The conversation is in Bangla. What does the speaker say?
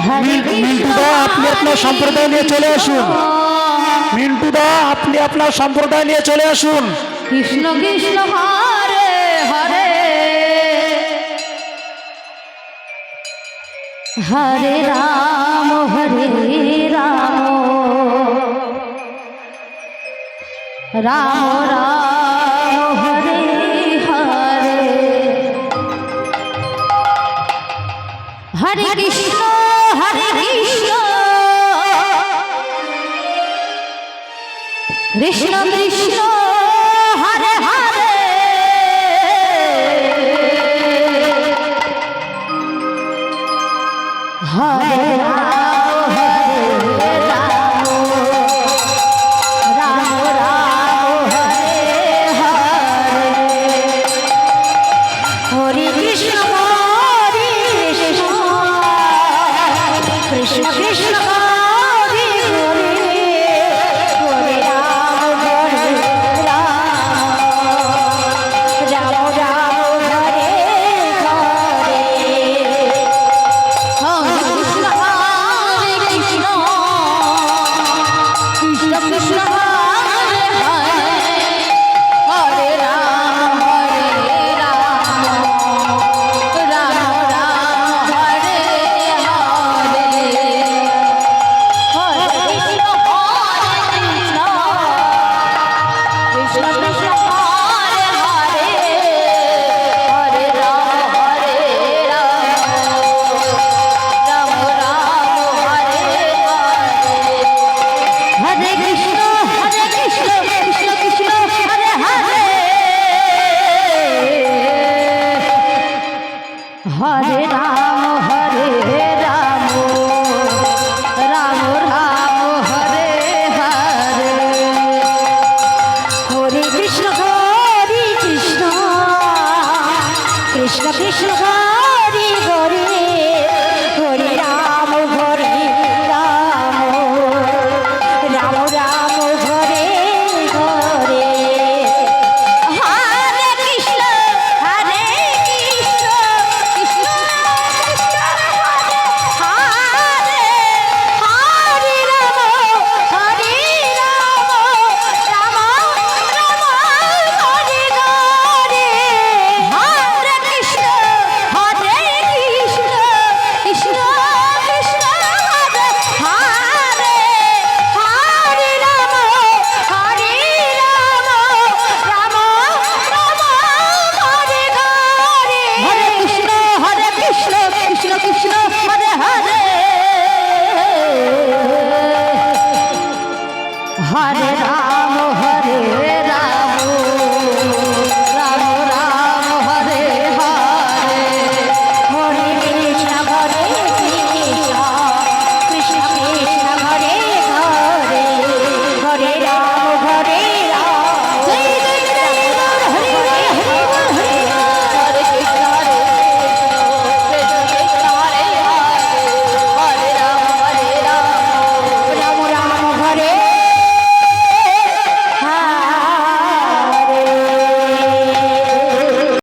মিন্টুদা আপনি আপনার সম্প্রদায় নিয়ে চলে আসুন। মিন্টুদা আপনি আপনার সম্প্রদায় নিয়ে চলে আসুন। কৃষ্ণ কৃষ্ণ হরে হরে হরে রাম রাম রাম হরে হরে হরে কৃষ্ণ কৃষ্ণ কৃষ্ণ হরে হরে হরে রাম রাম রাম হরে হরে হরে কৃষ্ণ কৃষ্ণ কৃষ্ণ